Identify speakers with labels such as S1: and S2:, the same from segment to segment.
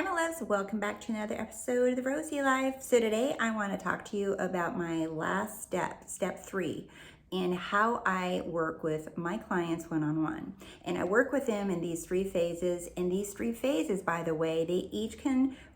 S1: Hi, my loves. Welcome back to another episode of The Rosey Life. So today I want to talk to you about my last step 3, in how I work with my clients one-on-one. And I work with them in these 3 phases. And these 3 phases, by the way,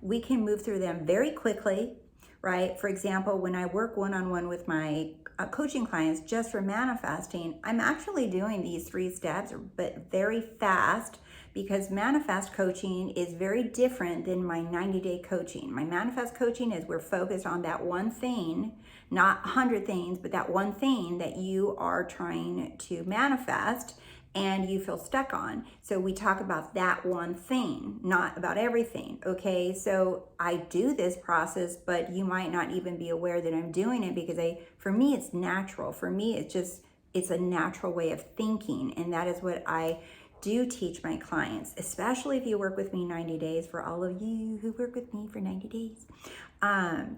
S1: we can move through them very quickly, right? For example, when I work one-on-one with my coaching clients just for manifesting, I'm actually doing these 3 steps, but very fast, because manifest coaching is very different than my 90-day coaching. My manifest coaching is we're focused on that one thing, not 100 things, but that one thing that you are trying to manifest and you feel stuck on. So we talk about that one thing, not about everything, okay? So I do this process, but you might not even be aware that I'm doing it, because for me, it's natural. For me, it's a natural way of thinking, and that is what I do teach my clients, especially if you work with me 90 days. For all of you who work with me for 90 days,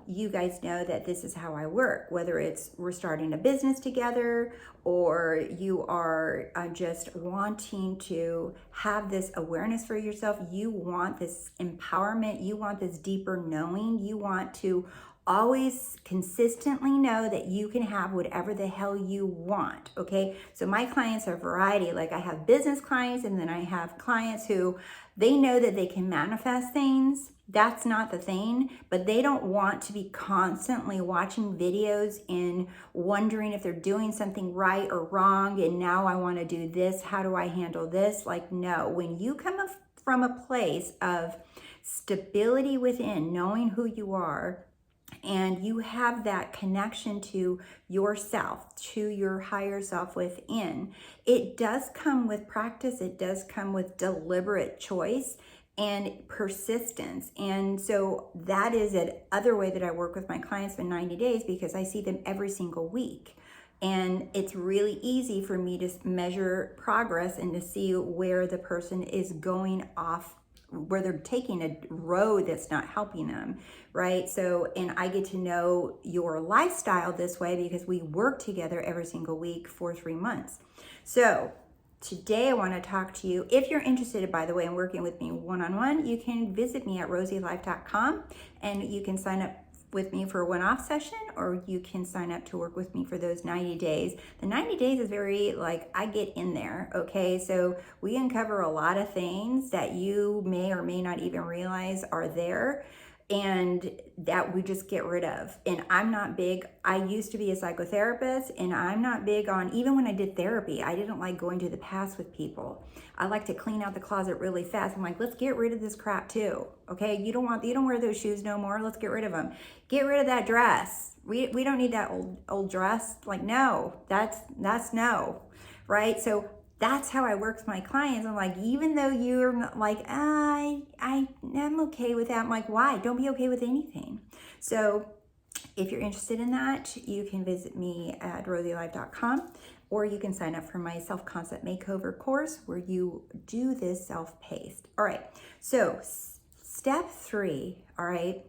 S1: you guys know that this is how I work, whether it's we're starting a business together, or you are just wanting to have this awareness for yourself. You want this empowerment, you want this deeper knowing, you want to always consistently know that you can have whatever the hell you want, okay? So my clients are variety. Like, I have business clients, and then I have clients who they know that they can manifest things. That's not the thing, but they don't want to be constantly watching videos and wondering if they're doing something right or wrong, and now I want to do this, how do I handle this? Like, no, when you come from a place of stability within, knowing who you are, and you have that connection to yourself, to your higher self within, it does come with practice. It does come with deliberate choice and persistence. And so that is another way that I work with my clients in 90 days, because I see them every single week. And it's really easy for me to measure progress and to see where the person is going off, where they're taking a road that's not helping them, right? So, and I get to know your lifestyle this way because we work together every single week for 3 months. So today I want to talk to you. If you're interested, by the way, in working with me one-on-one, you can visit me at TheRoseyLife.com, and you can sign up with me for a one-off session, or you can sign up to work with me for those 90 days. The 90 days is very, like, I get in there, okay? So we uncover a lot of things that you may or may not even realize are there, and that we just get rid of. And I'm not big, I used to be a psychotherapist, and I'm not big on, even when I did therapy, I didn't like going to the past with people. I like to clean out the closet really fast. I'm like, let's get rid of this crap too, okay? You don't wear those shoes no more, let's get rid of them. Get rid of that dress. We don't need that old dress. Like, no, that's no, right? So that's how I work with my clients. I'm like, even though you're not like, I'm okay with that. I'm like, why? Don't be okay with anything. So if you're interested in that, you can visit me at TheRoseyLife.com, or you can sign up for my self-concept makeover course, where you do this self-paced. All right, so step 3, all right.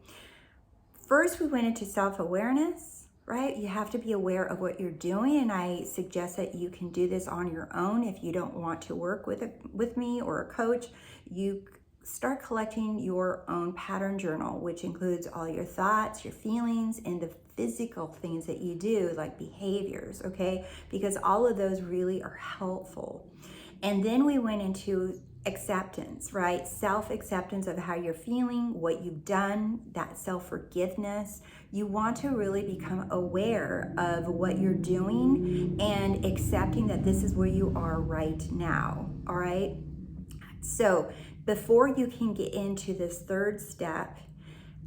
S1: First, we went into self-awareness, right? You have to be aware of what you're doing, and I suggest that you can do this on your own. If you don't want to work with me or a coach, you start collecting your own pattern journal, which includes all your thoughts, your feelings, and the physical things that you do, like behaviors, okay? Because all of those really are helpful. And then we went into acceptance, right? Self-acceptance of how you're feeling, what you've done, that self-forgiveness. You want to really become aware of what you're doing and accepting that this is where you are right now, all right? So before you can get into this 3rd step,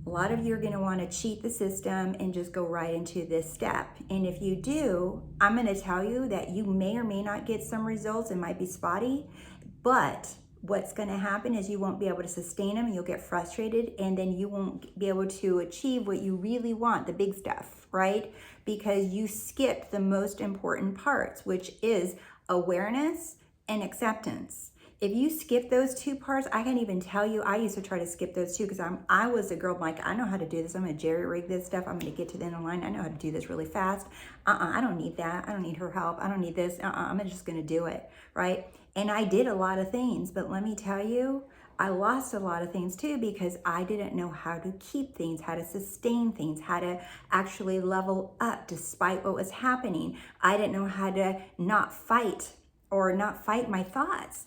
S1: a lot of you are going to want to cheat the system and just go right into this step. And if you do, I'm going to tell you that you may or may not get some results. It might be spotty, but what's going to happen is you won't be able to sustain them. You'll get frustrated, and then you won't be able to achieve what you really want, the big stuff, right? Because you skipped the most important parts, which is awareness and acceptance. If you skip those 2 parts, I can't even tell you, I used to try to skip those 2, because I was a girl, I'm like, I know how to do this. I'm going to jerry rig this stuff. I'm going to get to the end of the line. I know how to do this really fast. I don't need that. I don't need her help. I don't need this. I'm just going to do it, right? And I did a lot of things, but let me tell you, I lost a lot of things too because I didn't know how to keep things, how to sustain things, how to actually level up despite what was happening. I didn't know how to not fight my thoughts.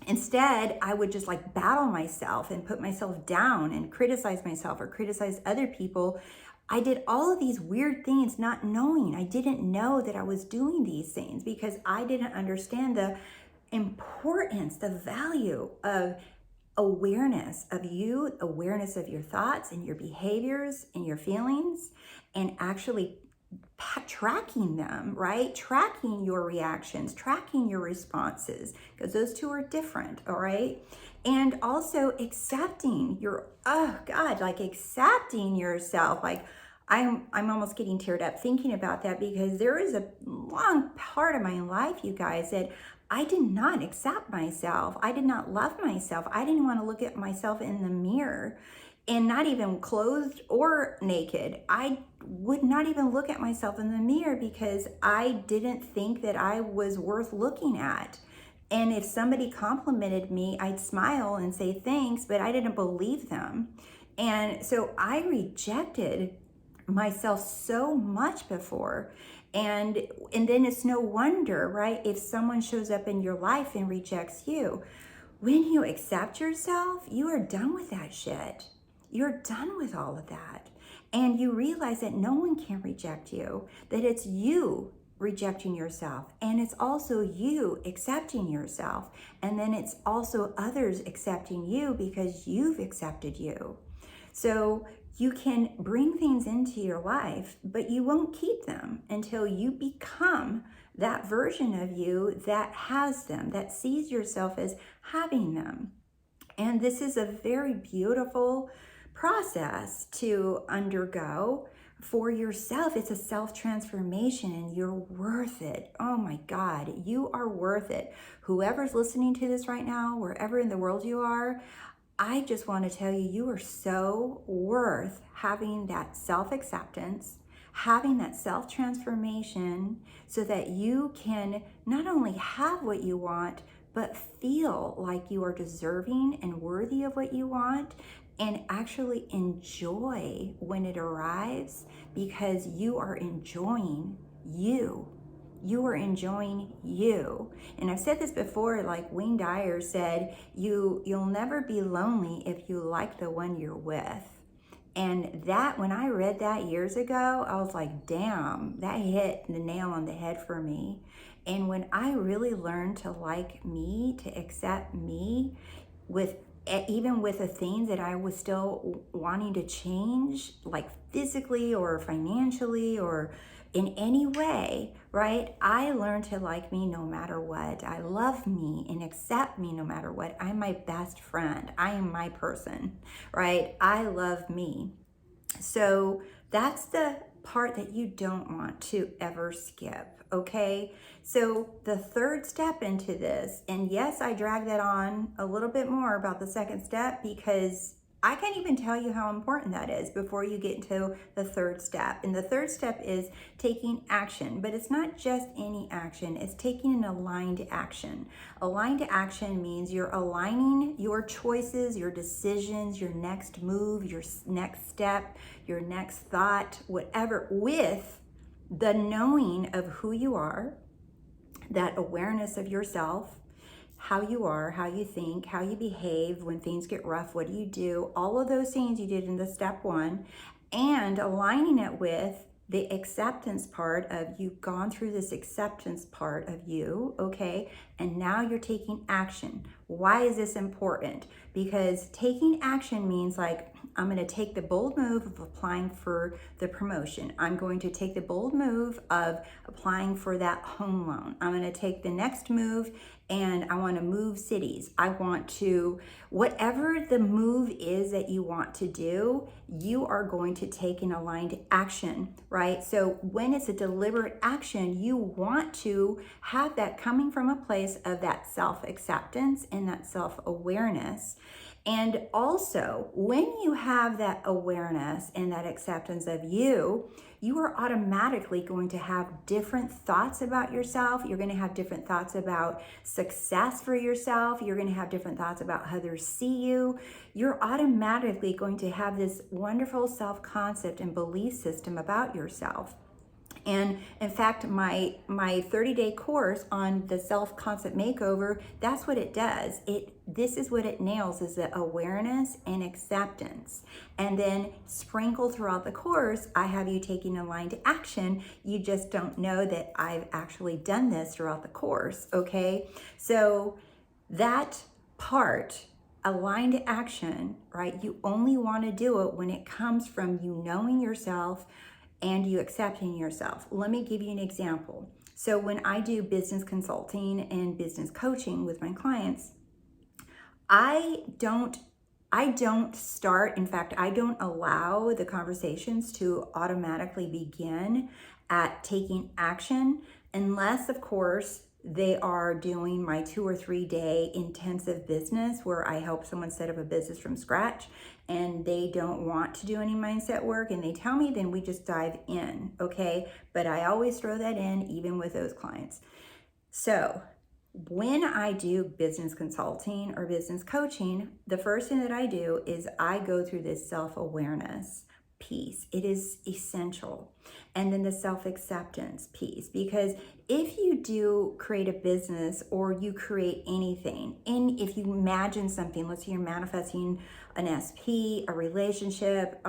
S1: Instead, I would just like battle myself and put myself down and criticize myself or criticize other people. I did all of these weird things not knowing. I didn't know that I was doing these things because I didn't understand the importance, the value of awareness of you, awareness of your thoughts and your behaviors and your feelings, and actually tracking them, right? Tracking your reactions, tracking your responses, because those two are different, all right? And also accepting your, oh God, like accepting yourself. Like I'm almost getting teared up thinking about that because there is a long part of my life, you guys, that I did not accept myself. I did not love myself. I didn't want to look at myself in the mirror, and not even clothed or naked. I would not even look at myself in the mirror because I didn't think that I was worth looking at. And if somebody complimented me, I'd smile and say thanks, but I didn't believe them. And so I rejected myself so much before. And then it's no wonder, right, if someone shows up in your life and rejects you. When you accept yourself, you are done with that shit. You're done with all of that. And you realize that no one can reject you, that it's you rejecting yourself. And it's also you accepting yourself. And then it's also others accepting you because you've accepted you. So you can bring things into your life, but you won't keep them until you become that version of you that has them, that sees yourself as having them. And this is a very beautiful process to undergo for yourself. It's a self-transformation and you're worth it. Oh my God, you are worth it. Whoever's listening to this right now, wherever in the world you are, I just want to tell you, you are so worth having that self-acceptance, having that self-transformation so that you can not only have what you want, but feel like you are deserving and worthy of what you want, and actually enjoy when it arrives because you are enjoying you. You are enjoying you. And I've said this before, like Wayne Dyer said, you'll never be lonely if you like the one you're with. And that, when I read that years ago, I was like, damn, that hit the nail on the head for me. And when I really learned to like me, to accept me, with even with the things that I was still wanting to change, like physically or financially or in any way, right? I learned to like me no matter what. I love me and accept me no matter what. I'm my best friend. I am my person, right? I love me. So that's the part that you don't want to ever skip, okay? So the third step into this, and yes, I drag that on a little bit more about the second step because I can't even tell you how important that is before you get into the third step. And the third step is taking action, but it's not just any action, it's taking an aligned action. Aligned action means you're aligning your choices, your decisions, your next move, your next step, your next thought, whatever, with the knowing of who you are, that awareness of yourself, how you are, how you think, how you behave when things get rough, what do you do, all of those things you did in the step one, and aligning it with the acceptance part of you've gone through this acceptance part of you, okay? And now you're taking action. Why is this important? Because taking action means like, I'm going to take the bold move of applying for the promotion. I'm going to take the bold move of applying for that home loan. I'm going to take the next move and I want to move cities. I want to, whatever the move is that you want to do, you are going to take an aligned action, right? So when it's a deliberate action, you want to have that coming from a place of that self-acceptance and that self-awareness. And also, when you have that awareness and that acceptance of you, you are automatically going to have different thoughts about yourself. You're going to have different thoughts about success for yourself. You're going to have different thoughts about how others see you. You're automatically going to have this wonderful self-concept and belief system about yourself. And in fact, my 30-day course on the self-concept makeover, that's what it does. This is what it nails, is the awareness and acceptance. And then sprinkled throughout the course, I have you taking aligned action. You just don't know that I've actually done this throughout the course, okay? So that part, aligned action, right? You only want to do it when it comes from you knowing yourself and you accepting yourself. Let me give you an example. So when I do business consulting and business coaching with my clients, I don't start, in fact, I don't allow the conversations to automatically begin at taking action unless, of course, they are doing my 2 or 3 day intensive business where I help someone set up a business from scratch and they don't want to do any mindset work and they tell me, then we just dive in, okay? But I always throw that in even with those clients. So when I do business consulting or business coaching, the first thing that I do is I go through this self-awareness piece. It is essential. And then the self-acceptance piece, because if you do create a business or you create anything, and if you imagine something, let's say you're manifesting an SP, a relationship,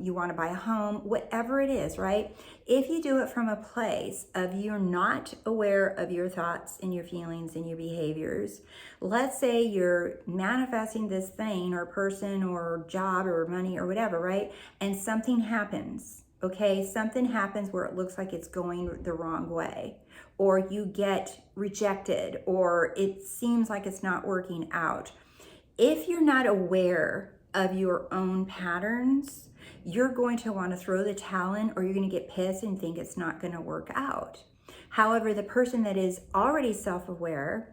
S1: you want to buy a home, whatever it is, right? If you do it from a place of you're not aware of your thoughts and your feelings and your behaviors, let's say you're manifesting this thing or person or job or money or whatever, right? And something happens, okay? Something happens where it looks like it's going the wrong way, or you get rejected, or it seems like it's not working out. If you're not aware of your own patterns, you're going to want to throw the towel in, or you're going to get pissed and think it's not going to work out. However, the person that is already self-aware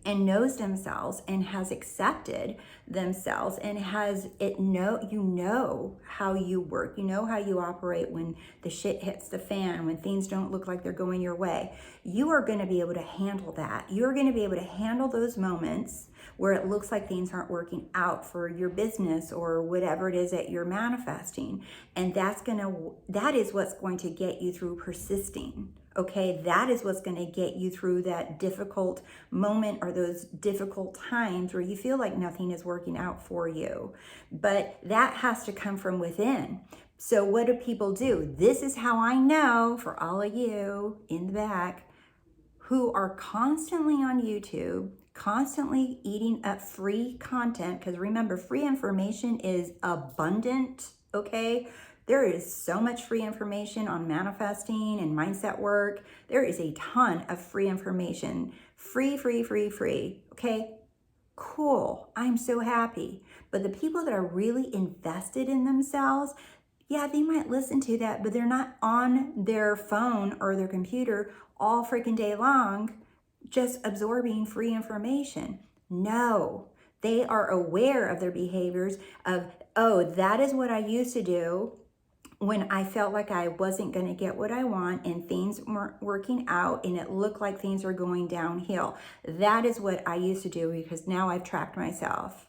S1: and knows themselves and has accepted themselves and you know how you work, you know how you operate when the shit hits the fan, when things don't look like they're going your way, you are going to be able to handle that. You're going to be able to handle those moments where it looks like things aren't working out for your business or whatever it is that you're manifesting. And that is what's going to get you through persisting. Okay, that is what's going to get you through that difficult moment or those difficult times where you feel like nothing is working out for you. But that has to come from within. So what do people do? This is how I know, for all of you in the back who are constantly on YouTube, constantly eating up free content, because remember, free information is abundant, okay? There is so much free information on manifesting and mindset work. There is a ton of free information. Free, okay? Cool, I'm so happy. But the people that are really invested in themselves, yeah, they might listen to that, but they're not on their phone or their computer all freaking day long just absorbing free information. No, they are aware of their behaviors of, oh, that is what I used to do when I felt like I wasn't going to get what I want and things weren't working out and it looked like things were going downhill. That is what I used to do, because now I've tracked myself.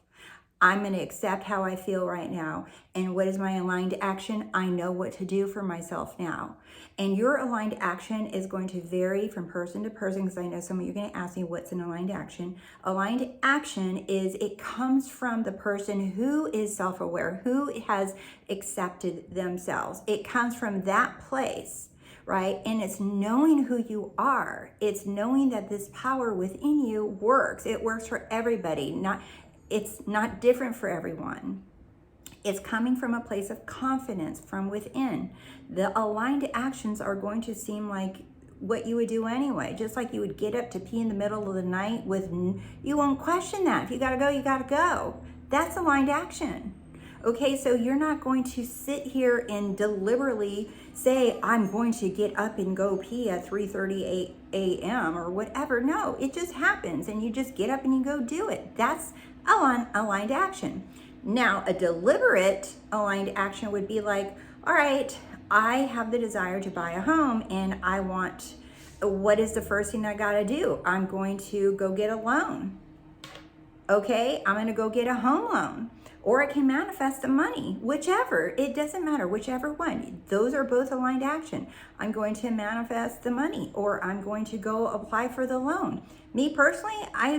S1: I'm going to accept how I feel right now. And what is my aligned action? I know what to do for myself now. And your aligned action is going to vary from person to person, because I know some of you are going to ask me, what's an aligned action? Aligned action is, it comes from the person who is self-aware, who has accepted themselves. It comes from that place, right? And it's knowing who you are. It's knowing that this power within you works. It works for everybody. It's not different for everyone. It's coming from a place of confidence from within. The aligned actions are going to seem like what you would do anyway, just like you would get up to pee in the middle of the night you won't question that. If you gotta go, you gotta go. That's aligned action. Okay, so you're not going to sit here and deliberately say, I'm going to get up and go pee at 3:30 a.m. or whatever. No, it just happens and you just get up and you go do it. That's aligned action. Now, a deliberate aligned action would be like, all right, I have the desire to buy a home and I want, what is the first thing I gotta do? I'm going to go get a loan. Okay, I'm gonna go get a home loan. Or I can manifest the money, whichever, it doesn't matter, whichever one. Those are both aligned action. I'm going to manifest the money, or I'm going to go apply for the loan. Me personally, I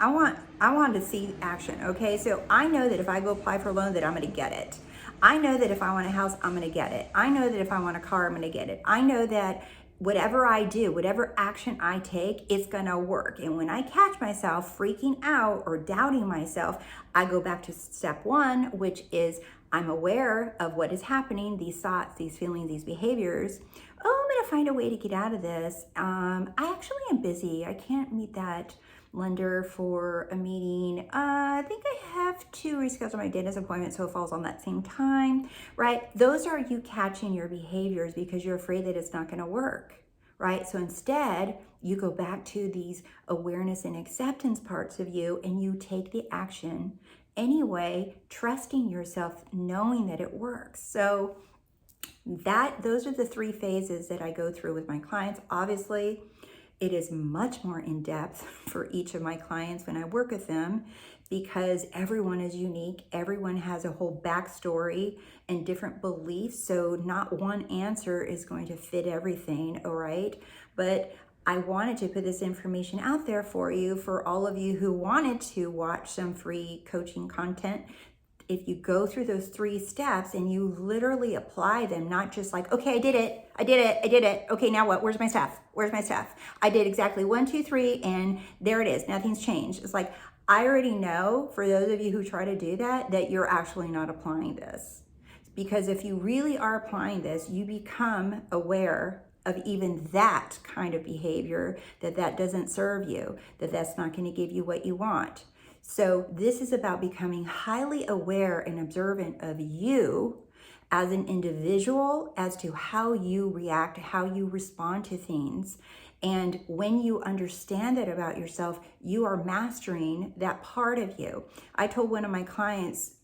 S1: want to see action, okay? So I know that if I go apply for a loan that I'm gonna get it. I know that if I want a house, I'm gonna get it. I know that if I want a car, I'm gonna get it. I know that whatever I do, whatever action I take, it's gonna work. And when I catch myself freaking out or doubting myself, I go back to step one, which is I'm aware of what is happening, these thoughts, these feelings, these behaviors. Oh, I'm gonna find a way to get out of this. I actually am busy. I can't meet that lender for a meeting. I think I have to reschedule my dentist appointment so it falls on that same time, right? Those are you catching your behaviors because you're afraid that it's not gonna work, right? So instead, you go back to these awareness and acceptance parts of you and you take the action anyway, trusting yourself, knowing that it works. So those are the three phases that I go through with my clients. Obviously, it is much more in depth for each of my clients when I work with them because everyone is unique. Everyone has a whole backstory and different beliefs. So not one answer is going to fit everything, all right? But I wanted to put this information out there for you, for all of you who wanted to watch some free coaching content. If you go through those 3 steps and you literally apply them, not just like, okay, I did it. Okay, now what? Where's my stuff? I did exactly 1, 2, 3, and there it is. Nothing's changed. It's like, I already know, for those of you who try to do that, that you're actually not applying this. Because if you really are applying this, you become aware of even that kind of behavior, that doesn't serve you, that's not going to give you what you want. So this is about becoming highly aware and observant of you as an individual, as to how you react, how you respond to things. And when you understand that about yourself, you are mastering that part of you. I told one of my clients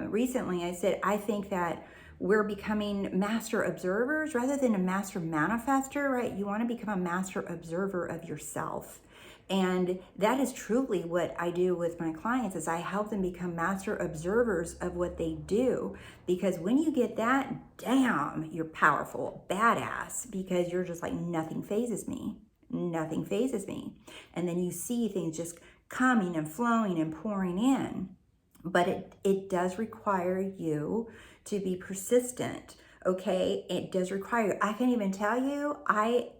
S1: recently, I said, I think that we're becoming master observers rather than a master manifester, right? You want to become a master observer of yourself. And that is truly what I do with my clients, is I help them become master observers of what they do. Because when you get that, damn, you're powerful, badass, because you're just like, nothing phases me. Nothing phases me. And then you see things just coming and flowing and pouring in. But it does require you to be persistent, okay? It does require, I can even tell you, I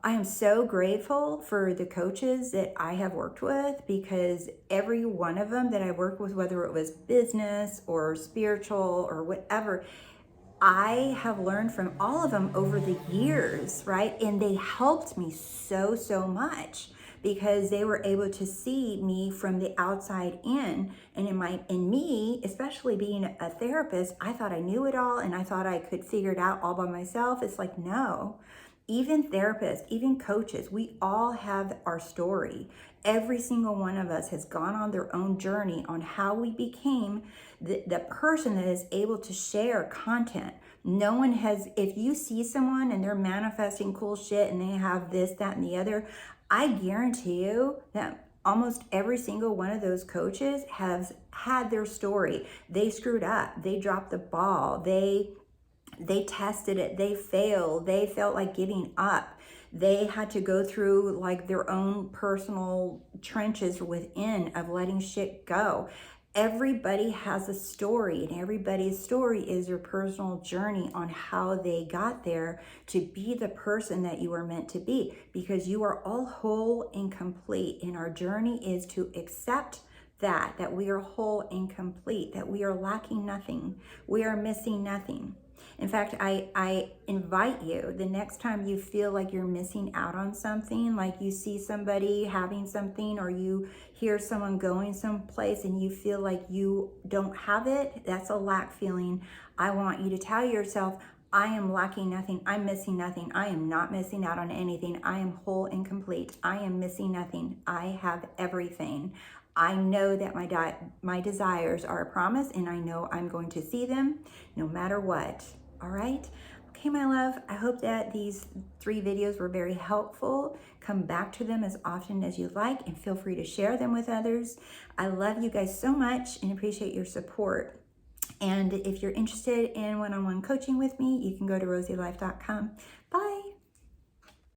S1: am so grateful for the coaches that I have worked with, because every one of them that I worked with, whether it was business or spiritual or whatever, I have learned from all of them over the years, right? And they helped me so much because they were able to see me from the outside in. And in me, especially being a therapist, I thought I knew it all and I thought I could figure it out all by myself. It's like, no. Even therapists, even coaches, we all have our story. Every single one of us has gone on their own journey on how we became the person that is able to share content. No one has, if you see someone and they're manifesting cool shit and they have this, that, and the other, I guarantee you that almost every single one of those coaches has had their story. They screwed up. They dropped the ball. They tested it, they failed, they felt like giving up. They had to go through like their own personal trenches within of letting shit go. Everybody has a story, and everybody's story is their personal journey on how they got there to be the person that you are meant to be, because you are all whole and complete. And our journey is to accept that we are whole and complete, that we are lacking nothing, we are missing nothing. In fact, I invite you, the next time you feel like you're missing out on something, like you see somebody having something or you hear someone going someplace and you feel like you don't have it, that's a lack feeling. I want you to tell yourself, I am lacking nothing, I'm missing nothing, I am not missing out on anything, I am whole and complete, I am missing nothing, I have everything. I know that my desires are a promise, and I know I'm going to see them no matter what. All right? Okay, my love, I hope that these 3 videos were very helpful. Come back to them as often as you like, and feel free to share them with others. I love you guys so much and appreciate your support. And if you're interested in one-on-one coaching with me, you can go to TheRoseyLife.com. Bye.